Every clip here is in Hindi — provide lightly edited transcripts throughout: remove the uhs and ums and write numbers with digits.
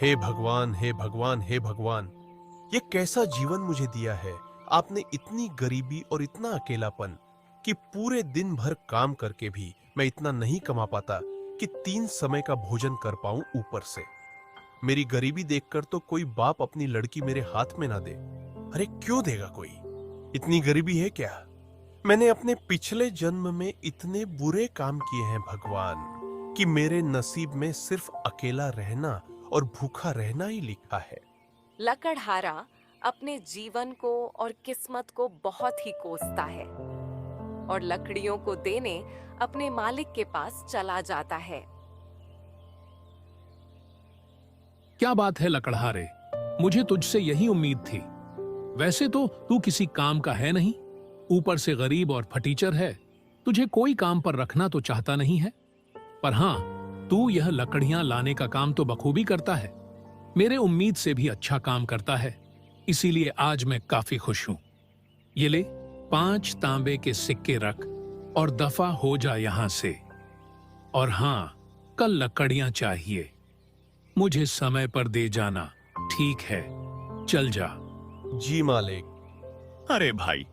हे भगवान, हे भगवान, हे भगवान, ये कैसा जीवन मुझे दिया है। आपने इतनी गरीबी और इतना अकेलापन कि पूरे दिन भर काम करके भी मैं इतना नहीं कमा पाता कि 3 समय का भोजन कर पाऊं। ऊपर से मेरी गरीबी देखकर तो कोई बाप अपनी लड़की मेरे हाथ में ना दे। अरे क्यों देगा कोई? इतनी गरीबी है क्या? मैंने अपने पिछले जन्म में इतने बुरे काम किए हैं भगवान कि मेरे नसीब में सिर्फ अकेला रहना और भूखा रहना ही लिखा है। लकड़हारा अपने जीवन को और किस्मत को बहुत ही कोसता है और लकड़ियों को देने अपने मालिक के पास चला जाता है। क्या बात है लकड़हारे, मुझे तुझसे यही उम्मीद थी। वैसे तो तू किसी काम का है नहीं, ऊपर से गरीब और फटीचर है। तुझे कोई काम पर रखना तो चाहता नहीं है, पर हाँ, तू यह लकड़ियां लाने का काम तो बखूबी करता है। मेरे उम्मीद से भी अच्छा काम करता है, इसीलिए आज मैं काफी खुश हूं। ये ले, 5 तांबे के सिक्के रख और दफा हो जा यहां से। और हाँ, कल लकड़ियां चाहिए, मुझे समय पर दे जाना। ठीक है, चल जा। जी मालिक। अरे भाई,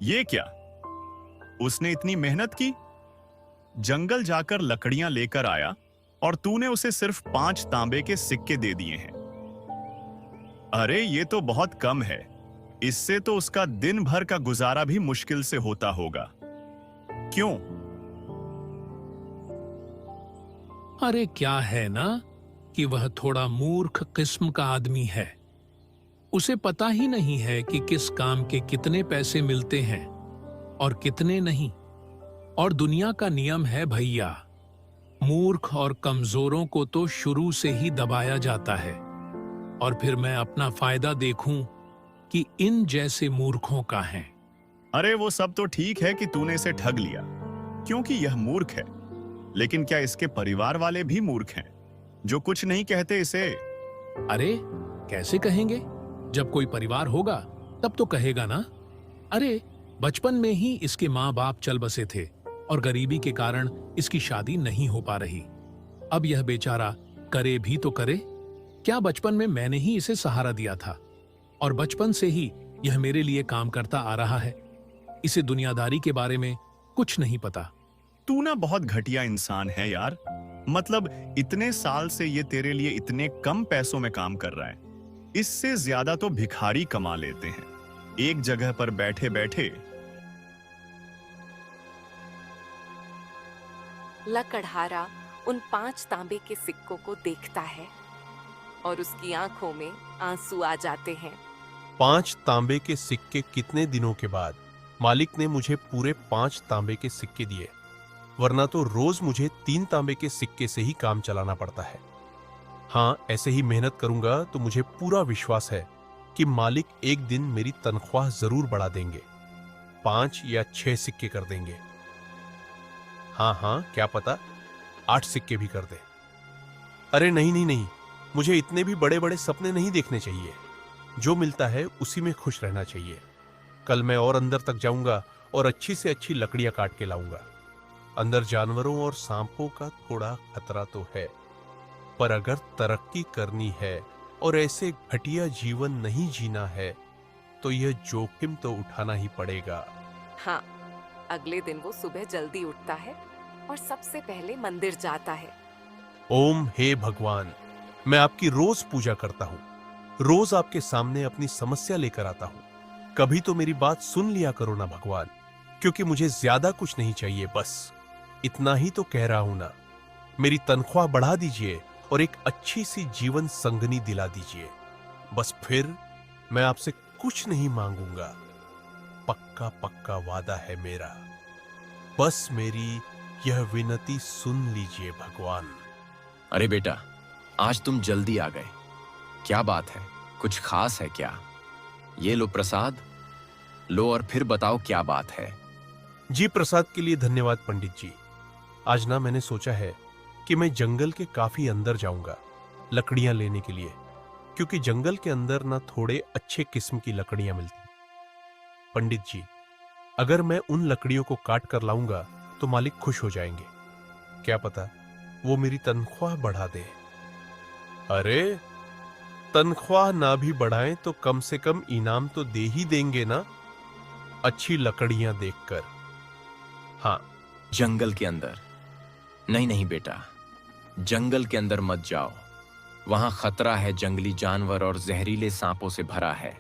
ये क्या? उसने इतनी मेहनत की, जंगल जाकर लकड़ियां लेकर आया और तूने उसे सिर्फ 5 तांबे के सिक्के दे दिए हैं। अरे ये तो बहुत कम है। इससे तो उसका दिन भर का गुजारा भी मुश्किल से होता होगा। क्यों? अरे क्या है ना कि वह थोड़ा मूर्ख किस्म का आदमी है। उसे पता ही नहीं है कि किस काम के कितने पैसे मिलते हैं और कितने नहीं। और दुनिया का नियम है भैया, मूर्ख और कमजोरों को तो शुरू से ही दबाया जाता है। और फिर मैं अपना फायदा देखूं कि इन जैसे मूर्खों का है। अरे वो सब तो ठीक है कि तूने इसे ठग लिया, क्योंकि यह मूर्ख है। लेकिन क्या इसके परिवार वाले भी मूर्ख हैं, जो कुछ नहीं कहते इसे? अरे कैसे कहेंगे? जब कोई परिवार होगा तब तो कहेगा ना। अरे बचपन में ही इसके माँ बाप चल बसे थे और गरीबी के कारण इसकी शादी नहीं हो पा रही। अब यह बेचारा करे भी तो करे क्या? बचपन में मैंने ही इसे सहारा दिया था और बचपन से ही यह मेरे लिए काम करता आ रहा है। इसे दुनियादारी के बारे में कुछ नहीं पता। तू ना बहुत घटिया इंसान है यार। मतलब इतने साल से ये तेरे लिए इतने कम पैसों में काम कर रहा है। इससे ज्यादा तो भिखारी कमा लेते हैं एक जगह पर बैठे बैठे। लकड़हारा उन 5 तांबे के सिक्कों को देखता है और उसकी आंखों में आंसू आ जाते हैं। 5 तांबे के सिक्के कितने दिनों के बाद मालिक ने मुझे पूरे 5 तांबे के सिक्के दिए, वरना तो रोज मुझे 3 तांबे के सिक्के से ही काम चलाना पड़ता है। हाँ, ऐसे ही मेहनत करूंगा तो मुझे पूरा विश्वास है कि मालिक एक दिन मेरी तनख्वाह जरूर बढ़ा देंगे, 5 या 6 सिक्के कर देंगे। हाँ, क्या पता 8 सिक्के भी कर दे। अरे नहीं नहीं नहीं, मुझे इतने भी बड़े बड़े सपने नहीं देखने चाहिए। जो मिलता है उसी में खुश रहना चाहिए। कल मैं और अंदर तक जाऊंगा और अच्छी से अच्छी लकड़ियां काट के लाऊंगा। अंदर जानवरों और सांपों का थोड़ा खतरा तो है, पर अगर तरक्की करनी है और ऐसे घटिया जीवन नहीं जीना है तो यह जोखिम तो उठाना ही पड़ेगा। हाँ, अगले दिन वो सुबह जल्दी उठता है और सबसे पहले मंदिर जाता है। ओम हे भगवान, मैं आपकी रोज पूजा करता हूँ, रोज आपके सामने अपनी समस्या लेकर आता हूँ। कभी तो मेरी बात सुन लिया करो ना भगवान, क्योंकि मुझे ज्यादा कुछ नहीं चाहिए, बस इतना ही तो कह रहा हूं ना। मेरी तनख्वाह बढ़ा दीजिए और एक अच्छी सी जीवन संगनी दिला दीजिए, बस फिर मैं आपसे कुछ नहीं मांगूंगा। पक्का पक्का वादा है मेरा। बस मेरी यह विनती सुन लीजिए भगवान। अरे बेटा, आज तुम जल्दी आ गए। क्या बात है? कुछ खास है क्या? ये लो प्रसाद, लो और फिर बताओ क्या बात है। जी, प्रसाद के लिए धन्यवाद पंडित जी। आज ना मैंने सोचा है कि मैं जंगल के काफी अंदर जाऊंगा लकड़ियां लेने के लिए, क्योंकि जंगल के अंदर ना थोड़े अच्छे किस्म की लकड़ियां मिलती। पंडित जी, अगर मैं उन लकड़ियों को काट कर लाऊंगा तो मालिक खुश हो जाएंगे। क्या पता वो मेरी तनख्वाह बढ़ा दे। अरे, तनख्वाह ना भी बढ़ाएं तो कम से कम इनाम तो दे ही देंगे ना, अच्छी लकड़ियां देखकर। हाँ। जंगल के अंदर? नहीं नहीं बेटा, जंगल के अंदर मत जाओ। वहां खतरा है, जंगली जानवर और जहरीले सांपों से भरा है।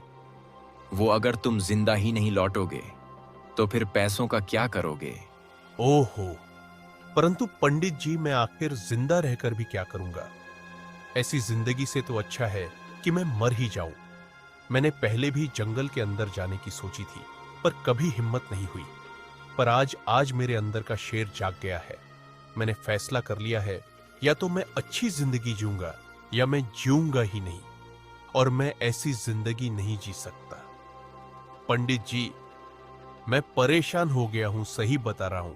वो अगर तुम जिंदा ही नहीं लौटोगे तो फिर पैसों का क्या करोगे? ओहो, परंतु पंडित जी, मैं आखिर जिंदा रहकर भी क्या करूंगा? ऐसी जिंदगी से तो अच्छा है कि मैं मर ही जाऊं। मैंने पहले भी जंगल के अंदर जाने की सोची थी, पर कभी हिम्मत नहीं हुई। पर आज मेरे अंदर का शेर जाग गया है। मैंने फैसला कर लिया है, या तो मैं अच्छी जिंदगी जीऊंगा या मैं जीऊंगा ही नहीं, और मैं ऐसी जिंदगी नहीं जी सकता। पंडित जी, मैं परेशान हो गया हूं, सही बता रहा हूं।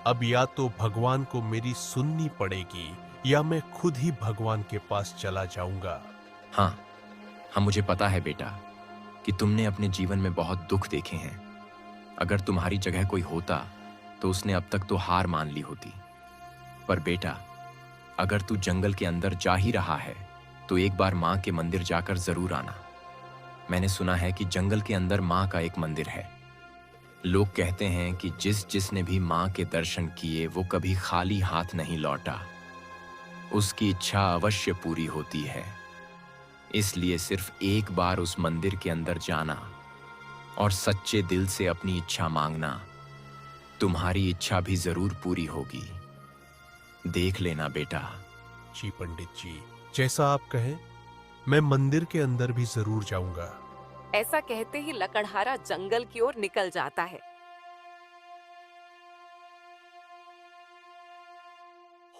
अब या तो भगवान को मेरी सुननी पड़ेगी या मैं खुद ही भगवान के पास चला जाऊंगा। हाँ, मुझे पता है बेटा कि तुमने अपने जीवन में बहुत दुख देखे हैं। अगर तुम्हारी जगह कोई होता तो उसने अब तक तो हार मान ली होती। पर बेटा, अगर तू जंगल के अंदर जा ही रहा है तो एक बार माँ के मंदिर जाकर जरूर आना। मैंने सुना है कि जंगल के अंदर माँ का एक मंदिर है। लोग कहते हैं कि जिसने भी माँ के दर्शन किए वो कभी खाली हाथ नहीं लौटा, उसकी इच्छा अवश्य पूरी होती है। इसलिए सिर्फ एक बार उस मंदिर के अंदर जाना और सच्चे दिल से अपनी इच्छा मांगना, तुम्हारी इच्छा भी जरूर पूरी होगी। देख लेना बेटा। जी पंडित जी, जैसा आप कहें, मैं मंदिर के अंदर भी जरूर जाऊंगा। ऐसा कहते ही लकड़हारा जंगल की ओर निकल जाता है।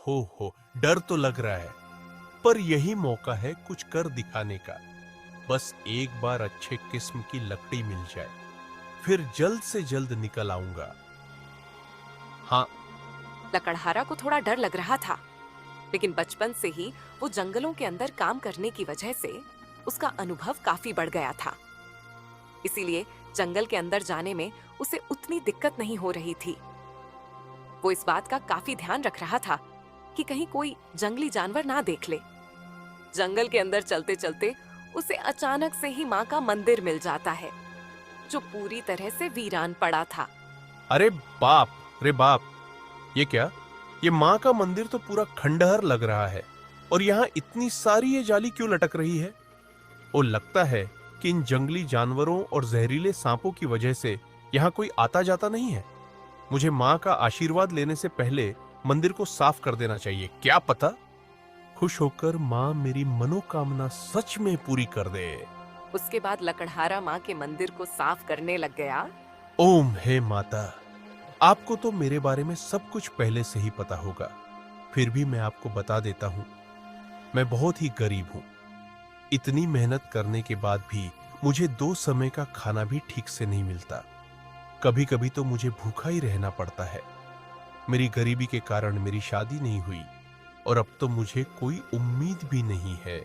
हो, डर तो लग रहा है, पर यही मौका है कुछ कर दिखाने का। बस एक बार अच्छे किस्म की लकड़ी मिल जाए, फिर जल्द से जल्द निकल आऊंगा। हाँ। लकड़हारा को थोड़ा डर लग रहा था, लेकिन बचपन से ही वो जंगलों के अंदर काम करने की वजह से उसका अनुभव काफी बढ़ गया था। इसीलिए जंगल के अंदर जाने में उसे उतनी दिक्कत नहीं हो रही थी। वो इस बात का काफी ध्यान रख रहा था कि कहीं कोई जंगली जानवर ना देख ले। जंगल के अंदर चलते चलते उसे अचानक से ही माँ का मंदिर मिल जाता है, जो पूरी तरह से वीरान पड़ा था। अरे बाप रे बाप, ये क्या? ये माँ का मंदिर तो पूरा खंडहर लग रहा है, और यहाँ इतनी सारी ये जाली क्यों लटक रही है? वो लगता है कि इन जंगली जानवरों और जहरीले सांपों की वजह से यहाँ कोई आता जाता नहीं है। मुझे माँ का आशीर्वाद लेने से पहले मंदिर को साफ कर देना चाहिए। क्या पता खुश होकर माँ मेरी मनोकामना सच में पूरी कर दे। उसके बाद लकड़हारा माँ के मंदिर को साफ करने लग गया। ओम हे माता, आपको तो मेरे बारे में सब कुछ पहले से ही पता होगा, फिर भी मैं आपको बता देता हूं, मैं बहुत ही गरीब हूं। इतनी मेहनत करने के बाद भी मुझे 2 समय का खाना भी ठीक से नहीं मिलता। कभी कभी तो मुझे भूखा ही रहना पड़ता है। मेरी गरीबी के कारण मेरी शादी नहीं हुई, और अब तो मुझे कोई उम्मीद भी नहीं है।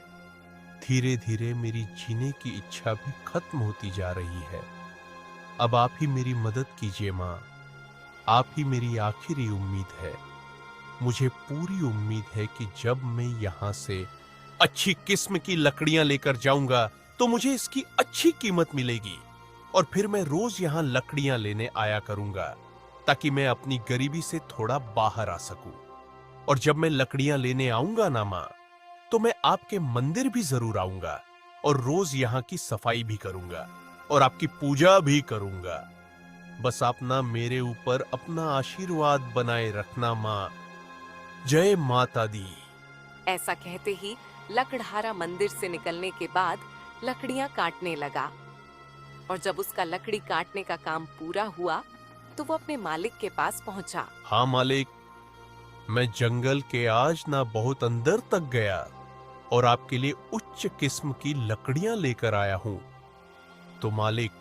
धीरे धीरे मेरी जीने की इच्छा भी खत्म होती जा रही है। अब आप ही मेरी मदद कीजिए माँ, आप ही मेरी आखिरी उम्मीद है। मुझे पूरी उम्मीद है कि जब मैं यहाँ से अच्छी किस्म की लकड़ियां लेकर जाऊंगा तो मुझे इसकी अच्छी कीमत मिलेगी, और फिर मैं रोज यहाँ लकड़ियां लेने आया करूंगा, ताकि मैं अपनी गरीबी से थोड़ा बाहर आ सकूं। और जब मैं लकड़ियां लेने आऊंगा ना माँ, तो मैं आपके मंदिर भी जरूर आऊंगा, और रोज यहाँ की सफाई भी करूंगा और आपकी पूजा भी करूंगा। बस आप ना मेरे ऊपर अपना आशीर्वाद बनाए रखना माँ। जय माता दी। ऐसा कहते ही लकड़हारा मंदिर से निकलने के बाद लकड़ियां काटने लगा, और जब उसका लकड़ी काटने का काम पूरा हुआ तो वो अपने मालिक के पास पहुंचा। हाँ मालिक, मैं जंगल के आज ना बहुत अंदर तक गया और आपके लिए उच्च किस्म की लकड़ियां लेकर आया हूं। तो मालिक,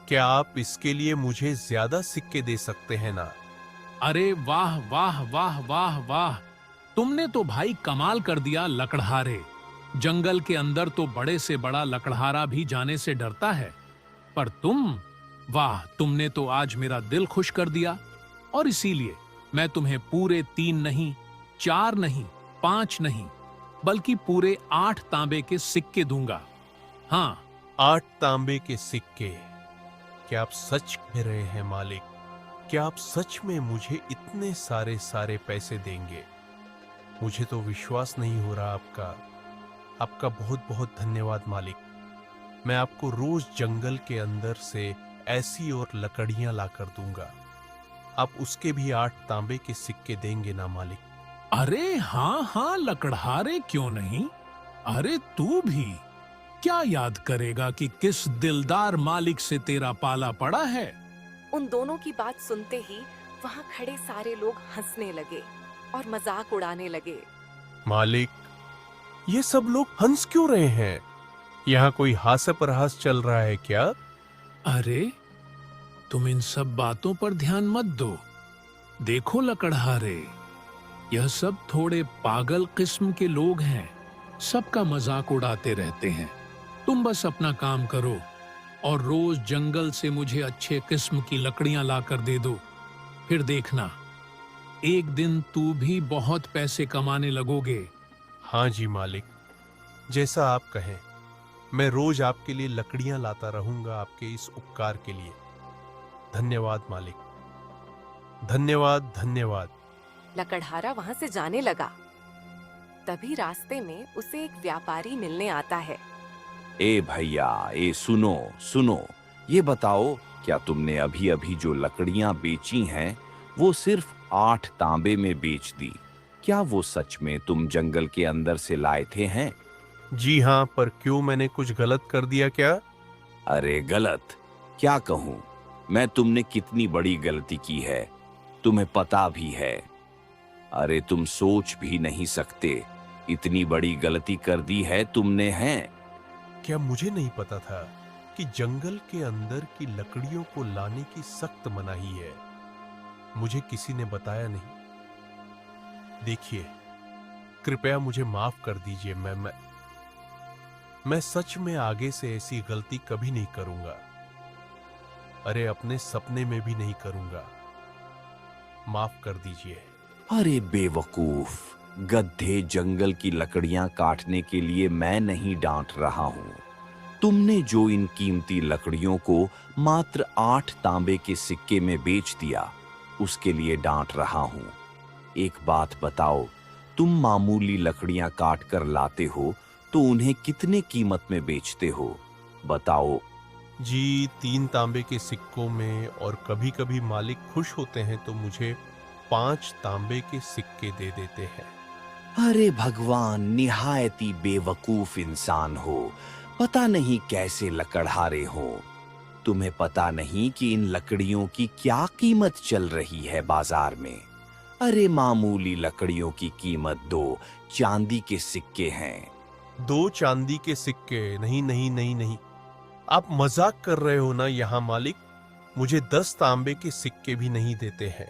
क्या आप इसके लिए मुझे ज्यादा सिक्के दे सकते हैं ना? अरे वाह वाह वाह वाह वाह, तुमने तो भाई कमाल कर दिया लकड़हारे। जंगल के अंदर तो बड़े से बड़ा लकड़हारा भी जाने से डरता है, पर वाह, तुमने तो आज मेरा दिल खुश कर दिया। और इसीलिए मैं तुम्हें पूरे 3 नहीं 4 नहीं, 5 नहीं, बल्कि पूरे 8 तांबे के सिक्के दूंगा। हाँ, 8 तांबे के सिक्के। क्या आप सच कह रहे हैं मालिक? क्या आप सच में मुझे इतने सारे पैसे देंगे? मुझे तो विश्वास नहीं हो रहा। आपका बहुत बहुत धन्यवाद मालिक। मैं आपको रोज जंगल के अंदर से ऐसी और लकड़ियां लाकर दूंगा। आप उसके भी 8 तांबे के सिक्के देंगे ना मालिक? अरे हाँ हाँ लकड़हारे, क्यों नहीं। अरे तू भी क्या याद करेगा कि किस दिलदार मालिक से तेरा पाला पड़ा है। उन दोनों की बात सुनते ही वहाँ खड़े सारे लोग हंसने लगे और मजाक उड़ाने लगे। मालिक, ये सब लोग हंस क्यों रहे हैं? यहाँ कोई हास्य प्रहास चल रहा है क्या? अरे तुम इन सब बातों पर ध्यान मत दो। देखो लकड़हारे, यह सब थोड़े पागल किस्म के लोग हैं, सबका मजाक उड़ाते रहते हैं। तुम बस अपना काम करो और रोज जंगल से मुझे अच्छे किस्म की लकड़ियां लाकर दे दो। फिर देखना, एक दिन तू भी बहुत पैसे कमाने लगोगे। हाँ जी मालिक, जैसा आप कहें। मैं रोज आपके लिए लकड़ियां लाता रहूंगा, आपके इस उपकार के लिए। धन्यवाद मालिक, धन्यवाद धन्यवाद। लकड़हारा वहाँ से जाने लगा। तभी रास्ते में उसे एक व्यापारी मिलने आता है। ए भैया, ए सुनो सुनो, ये बताओ, क्या तुमने अभी अभी जो लकड़ियां बेची हैं वो सिर्फ 8 तांबे में बेच दी? क्या वो सच में तुम जंगल के अंदर से लाए थे हैं? जी हाँ, पर क्यों, मैंने कुछ गलत कर दिया क्या? अरे गलत क्या कहूं मैं, तुमने कितनी बड़ी गलती की है तुम्हें पता भी है। अरे तुम सोच भी नहीं सकते, इतनी बड़ी गलती कर दी है तुमने। हैं क्या मुझे नहीं पता था कि जंगल के अंदर की लकड़ियों को लाने की सख्त मनाही है? मुझे किसी ने बताया नहीं। देखिए, कृपया मुझे माफ कर दीजिए। मैं सच में आगे से ऐसी गलती कभी नहीं करूंगा। अरे अपने सपने में भी नहीं करूंगा। माफ कर दीजिए। अरे बेवकूफ, गधे, जंगल की लकड़ियां काटने के लिए मैं नहीं डांट रहा हूं। तुमने जो इन कीमती लकड़ियों को मात्र 8 तांबे के सिक्के में बेच दिया, उसके लिए डांट रहा हूं। एक बात बताओ, तुम मामूली लकड़ियां काट कर लाते हो तो उन्हें कितने कीमत में बेचते हो? बताओ। जी, 3 तांबे के सिक्कों में, और कभी कभी मालिक खुश होते हैं तो मुझे 5 तांबे के सिक्के दे देते हैं। अरे भगवान, निहायती बेवकूफ इंसान हो। पता नहीं कैसे लकड़हारे हो। तुम्हें पता नहीं कि इन लकड़ियों की क्या कीमत चल रही है बाजार में। अरे मामूली लकड़ियों की कीमत 2 चांदी के सिक्के हैं। 2 चांदी के सिक्के? नहीं नहीं नहीं नहीं, आप मजाक कर रहे हो ना यहाँ मालिक? मुझे 10 तांबे के सिक्के भी नहीं देते हैं,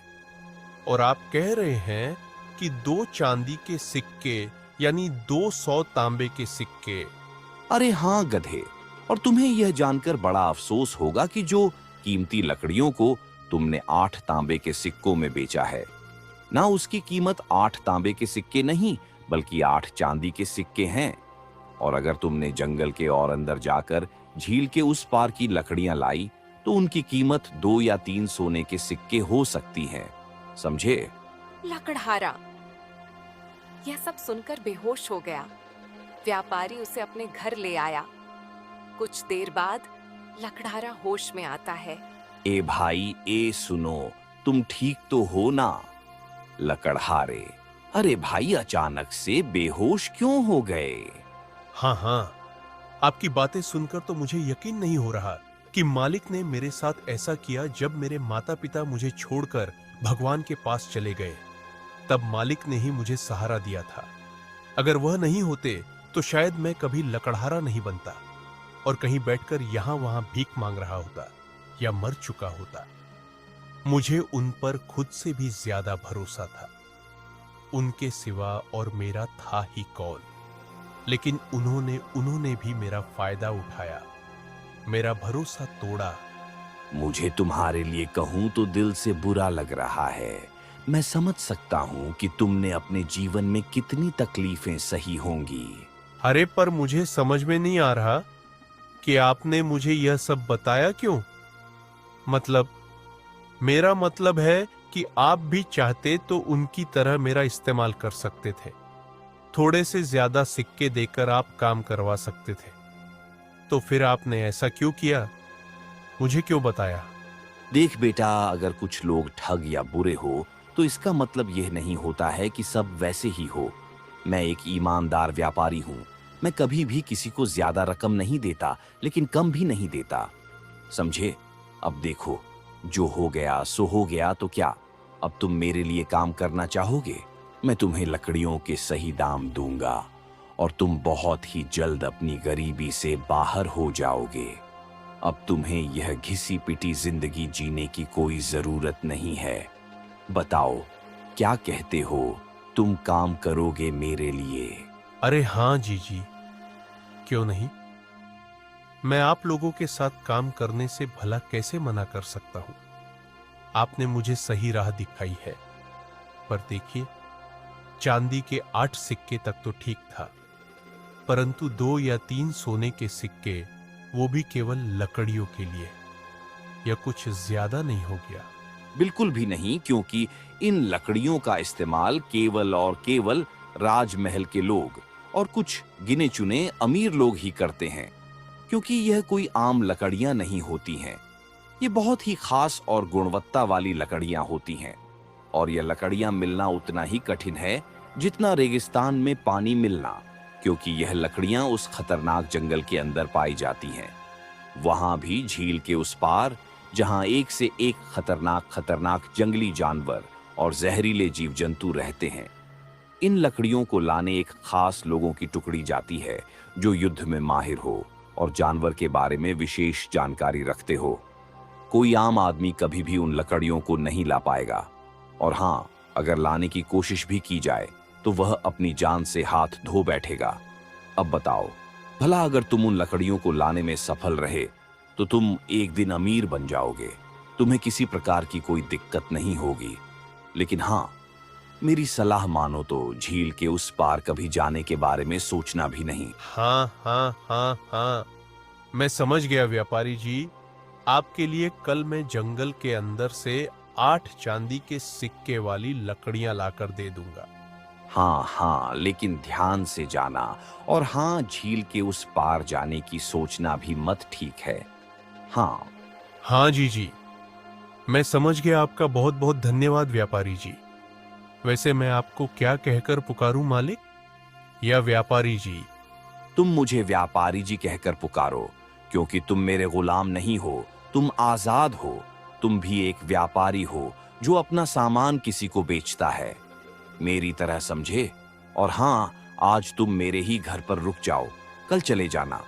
और आप कह रहे हैं कि 2 चांदी के सिक्के यानी 200 तांबे के सिक्के। अरे हाँ गधे, और तुम्हें यह जानकर बड़ा अफसोस होगा कि जो कीमती लकड़ियों को तुमने 8 तांबे के सिक्कों में बेचा है ना, उसकी कीमत 8 तांबे के सिक्के नहीं बल्कि 8 चांदी के सिक्के हैं। और अगर तुमने जंगल के और अंदर जाकर झील के उस पार की लकड़ियां लाई तो उनकी कीमत 2 या 3 सोने के सिक्के हो सकती हैं। समझे? लकड़हारा यह सब सुनकर बेहोश हो गया। व्यापारी उसे अपने घर ले आया। कुछ देर बाद लकड़हारा होश में आता है। ए भाई, ए सुनो, तुम ठीक तो हो ना? लकड़हारे, अरे भाई, अचानक से बेहोश क्यों हो गए? हाँ हाँ, आपकी बातें सुनकर तो मुझे यकीन नहीं हो रहा कि मालिक ने मेरे साथ ऐसा किया जब मेरे माता पिता मुझे छोड़कर भगवान के पास चले गए। तब मालिक ने ही मुझे सहारा दिया था। अगर वह नहीं होते तो शायद मैं कभी लकड़हारा नहीं बनता और कहीं बैठकर यहां वहां भीख मांग रहा होता या मर चुका होता। मुझे उन पर खुद से भी ज्यादा भरोसा था। उनके सिवा और मेरा था ही कौन? लेकिन उन्होंने भी मेरा फायदा उठाया, मेरा भरोसा तोड़ा। मुझे तुम्हारे लिए कहूं तो दिल से बुरा लग रहा है। मैं समझ सकता हूं कि तुमने अपने जीवन में कितनी तकलीफें सही होंगी। अरे पर मुझे समझ में नहीं आ रहा कि आपने मुझे यह सब बताया क्यों। मतलब, मेरा मतलब है कि आप भी चाहते तो उनकी तरह मेरा इस्तेमाल कर सकते थे। थोड़े से ज्यादा सिक्के देकर आप काम करवा सकते थे। तो फिर आपने ऐसा क्यों किया? मुझे क्यों बताया? देख बेटा, अगर कुछ लोग ठग या बुरे हो तो इसका मतलब यह नहीं होता है कि सब वैसे ही हो। मैं एक ईमानदार व्यापारी हूं। मैं कभी भी किसी को ज्यादा रकम नहीं देता, लेकिन कम भी नहीं देता। समझे? अब देखो, जो हो गया सो हो गया, तो क्या अब तुम मेरे लिए काम करना चाहोगे? मैं तुम्हें लकड़ियों के सही दाम दूंगा और तुम बहुत ही जल्द अपनी गरीबी से बाहर हो जाओगे। अब तुम्हें यह घिसी पिटी जिंदगी जीने की कोई जरूरत नहीं है। बताओ, क्या कहते हो? तुम काम करोगे मेरे लिए? अरे हाँ जीजी, क्यों नहीं। मैं आप लोगों के साथ काम करने से भला कैसे मना कर सकता हूं। आपने मुझे सही राह दिखाई है। पर देखिए, चांदी के 8 सिक्के तक तो ठीक था, परंतु 2 या 3 सोने के सिक्के, वो भी केवल लकड़ियों के लिए, यह कुछ ज्यादा नहीं हो गया? बिल्कुल भी नहीं, क्योंकि इन लकड़ियों का इस्तेमाल केवल और केवल राजमहल के लोग और कुछ गिने चुने अमीर लोग ही करते हैं, क्योंकि यह कोई आम लकड़ियां नहीं होती हैं। ये बहुत ही खास और गुणवत्ता वाली लकड़ियां होती हैं, और यह लकड़ियां मिलना उतना ही कठिन है जितना रेगिस्तान में पानी मिलना, क्योंकि यह लकड़ियां उस खतरनाक जंगल के अंदर पाई जाती हैं। वहां भी झील के उस पार, जहां एक से एक खतरनाक जंगली जानवर और जहरीले जीव जंतु रहते हैं। इन लकड़ियों को लाने एक खास लोगों की टुकड़ी जाती है जो युद्ध में माहिर हो और जानवर के बारे में विशेष जानकारी रखते हो। कोई आम आदमी कभी भी उन लकड़ियों को नहीं ला पाएगा, और हाँ, अगर लाने की कोशिश भी की जाए तो वह अपनी जान से हाथ धो बैठेगा। अब बताओ, भला अगर तुम उन लकड़ियों को लाने में सफल रहे तो तुम एक दिन अमीर बन जाओगे। तुम्हें किसी प्रकार की कोई दिक्कत नहीं होगी। लेकिन हाँ, मेरी सलाह मानो तो झील के उस पार कभी जाने के बारे में सोचना भी नहीं। हाँ हाँ हाँ हाँ, मैं समझ गया व्यापारी जी। आपके लिए कल मैं जंगल के अंदर से 8 चांदी के सिक्के वाली लकड़ियां लाकर दे दूंगा। हाँ हाँ, लेकिन ध्यान से जाना, और हाँ, झील के उस पार जाने की सोचना भी मत, ठीक है? हाँ हाँ जी, मैं समझ गया। आपका बहुत बहुत धन्यवाद व्यापारी जी। वैसे मैं आपको क्या कहकर पुकारूं, मालिक या व्यापारी जी? तुम मुझे व्यापारी जी कहकर पुकारो, क्योंकि तुम मेरे गुलाम नहीं हो, तुम आजाद हो। तुम भी एक व्यापारी हो जो अपना सामान किसी को बेचता है, मेरी तरह, समझे? और हाँ, आज तुम मेरे ही घर पर रुक जाओ, कल चले जाना।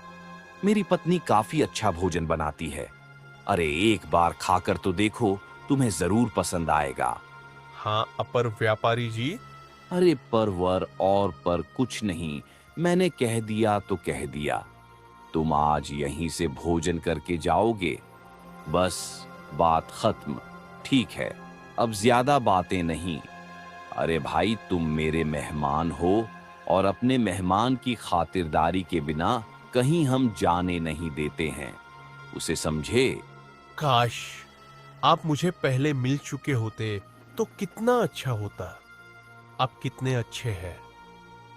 मेरी पत्नी काफी अच्छा भोजन बनाती है। अरे एक बार खाकर तो देखो, तुम्हें जरूर पसंद आएगा। हाँ अपर व्यापारी जी। अरे परवर और पर कुछ नहीं, मैंने कह दिया तो कह दिया। तुम आज यहीं से भोजन करके जाओगे, बस बात खत्म। ठीक है, अब ज्यादा बातें नहीं। अरे भाई, तुम मेरे मेहमान हो और अपने मेहमान की खातिरदारी के बिना कहीं हम जाने नहीं देते हैं, उसे समझे? काश आप मुझे पहले मिल चुके होते तो कितना अच्छा होता। आप कितने अच्छे हैं।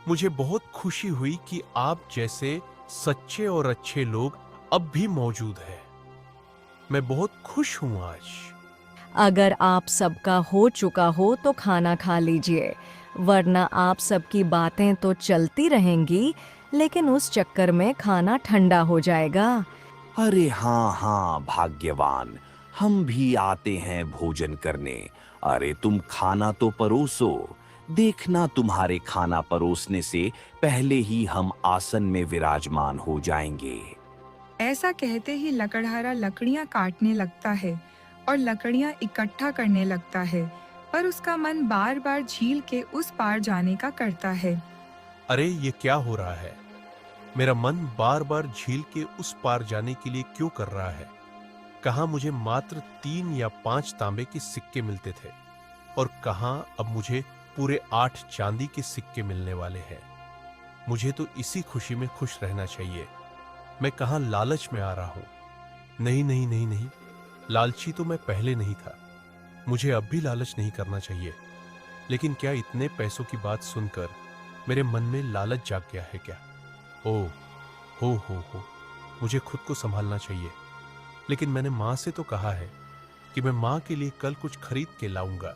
मुझे बहुत खुशी हुई कि आप जैसे सच्चे और अच्छे लोग अब भी मौजूद हैं। मैं बहुत खुश हूं आज। अगर आप सबका हो चुका हो तो खाना खा लीजिए, वरना आप सबकी बातें तो चलती रहेंगी, लेकिन उस चक्कर में खाना ठंडा हो जाएगा। अरे हाँ हाँ भाग्यवान, हम भी आते हैं भोजन करने। अरे तुम खाना तो परोसो। देखना, तुम्हारे खाना परोसने से पहले ही हम आसन में विराजमान हो जाएंगे। ऐसा कहते ही लकड़हारा लकड़ियां काटने लगता है और लकड़ियां इकट्ठा करने लगता है, पर उसका मन बार बार झील के उस पार जाने का करता है। अरे ये क्या हो रहा है? मेरा मन बार बार झील के उस पार जाने के लिए क्यों कर रहा है? कहाँ मुझे मात्र 3 या 5 तांबे के सिक्के मिलते थे, और कहां अब मुझे पूरे 8 चांदी के सिक्के मिलने वाले हैं। मुझे तो इसी खुशी में खुश रहना चाहिए। मैं कहां लालच में आ रहा हूं। नहीं नहीं नहीं नहीं, लालची तो मैं पहले नहीं था। मुझे अब भी लालच नहीं करना चाहिए। लेकिन क्या इतने पैसों की बात सुनकर मेरे मन में लालच जाग गया है क्या? ओ हो, मुझे खुद को संभालना चाहिए। लेकिन मैंने मां से तो कहा है कि मैं मां के लिए कल कुछ खरीद के लाऊंगा।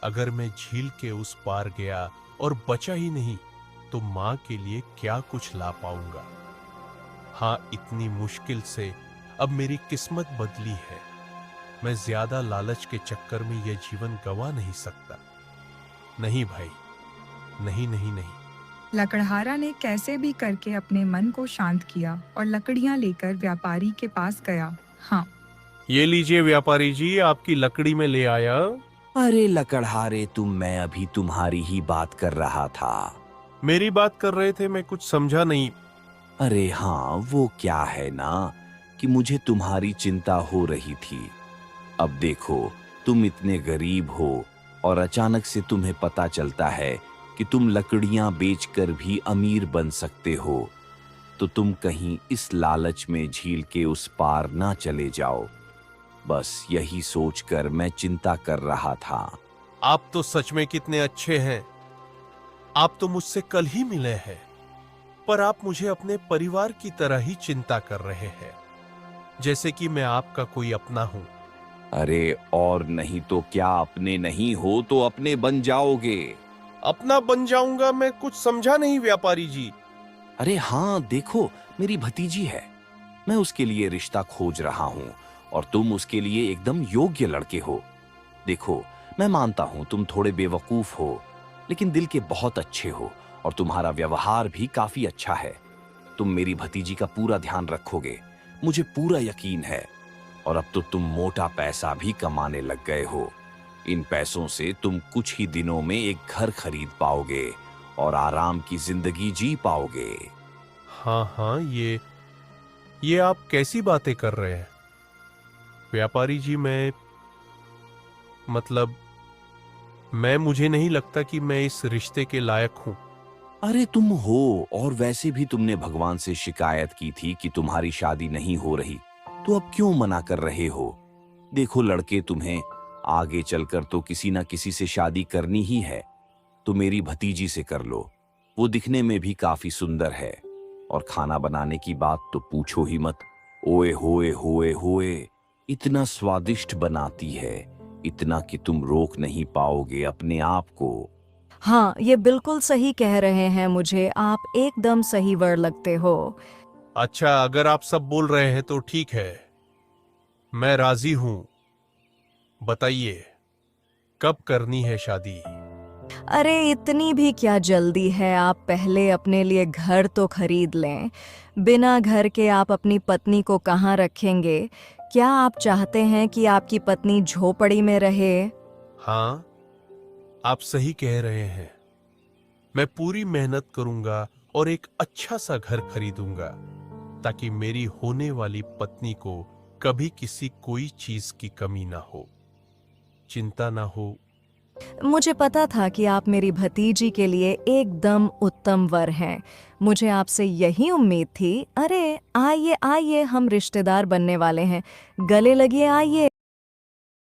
अगर मैं झील के उस पार गया और बचा ही नहीं तो मां के लिए क्या कुछ ला पाऊंगा। हाँ, इतनी मुश्किल से अब मेरी किस्मत बदली है। मैं ज्यादा लालच के चक्कर में यह जीवन गंवा नहीं सकता। नहीं भाई, नहीं नहीं नहीं। लकड़हारा ने कैसे भी करके अपने मन को शांत किया और लकड़ियां लेकर व्यापारी के पास गया। हाँ, ये लीजिए व्यापारी जी, आपकी लकड़ी में ले आया। अरे लकड़हारे, मैं अभी तुम्हारी ही बात कर रहा था। मेरी बात कर रहे थे? मैं कुछ समझा नहीं। अरे हाँ, वो क्या है ना कि मुझे तुम्हारी चिंता हो रही थी। अब देखो, तुम इतने गरीब हो और अचानक से तुम्हें पता चलता है कि तुम लकड़ियां बेचकर भी अमीर बन सकते हो, तो तुम कहीं इस लालच में झील के उस पार ना चले जाओ। बस यही सोचकर मैं चिंता कर रहा था। आप तो सच में कितने अच्छे हैं। आप तो मुझसे कल ही मिले हैं, पर आप मुझे अपने परिवार की तरह ही चिंता कर रहे हैं, जैसे कि मैं आपका कोई अपना हूं। अरे और नहीं तो क्या, अपने नहीं हो तो अपने बन जाओगे। अपना बन जाऊंगा? मैं कुछ समझा नहीं व्यापारी जी। अरे हाँ, देखो, मेरी भतीजी है। मैं उसके लिए रिश्ता खोज रहा हूँ और तुम उसके लिए एकदम योग्य लड़के हो। देखो, मैं मानता हूँ तुम थोड़े बेवकूफ हो, लेकिन दिल के बहुत अच्छे हो और तुम्हारा व्यवहार भी काफी अच्छा है। तुम मेरी भतीजी का पूरा ध्यान रखोगे, मुझे पूरा यकीन है। और अब तो तुम मोटा पैसा भी कमाने लग गए हो। इन पैसों से तुम कुछ ही दिनों में एक घर खरीद पाओगे और आराम की जिंदगी जी पाओगे। हाँ, ये आप कैसी बातें कर रहे हैं व्यापारी जी? मुझे नहीं लगता कि मैं इस रिश्ते के लायक हूं। अरे तुम हो, और वैसे भी तुमने भगवान से शिकायत की थी कि तुम्हारी शादी नहीं हो रही, तो अब क्यों मना कर रहे हो? देखो लड़के, तुम्हें आगे चलकर तो किसी ना किसी से शादी करनी ही है, तो मेरी भतीजी से कर लो। वो दिखने में भी काफी सुंदर है और खाना बनाने की बात तो पूछो ही मत। ओए होए होए होए, इतना स्वादिष्ट बनाती है, इतना कि तुम रोक नहीं पाओगे अपने आप को। हाँ, ये बिल्कुल सही कह रहे हैं। मुझे आप एकदम सही वर्ड लगते हो। अच्छा, अगर आप सब बोल रहे हैं तो ठीक है, मैं राजी हूं। बताइए, कब करनी है शादी? अरे इतनी भी क्या जल्दी है, आप पहले अपने लिए घर तो खरीद लें। बिना घर के आप अपनी पत्नी को कहाँ रखेंगे? क्या आप चाहते हैं कि आपकी पत्नी झोपड़ी में रहे? हाँ, आप सही कह रहे हैं। मैं पूरी मेहनत करूंगा और एक अच्छा सा घर खरीदूंगा, ताकि मेरी होने वाली पत्नी को कभी किसी कोई चीज की कमी ना हो, चिंता ना हो। मुझे पता था कि आप मेरी भतीजी के लिए एकदम उत्तम वर हैं। मुझे आपसे यही उम्मीद थी। अरे आइए आइए, हम रिश्तेदार बनने वाले हैं। गले लगिए, आइए।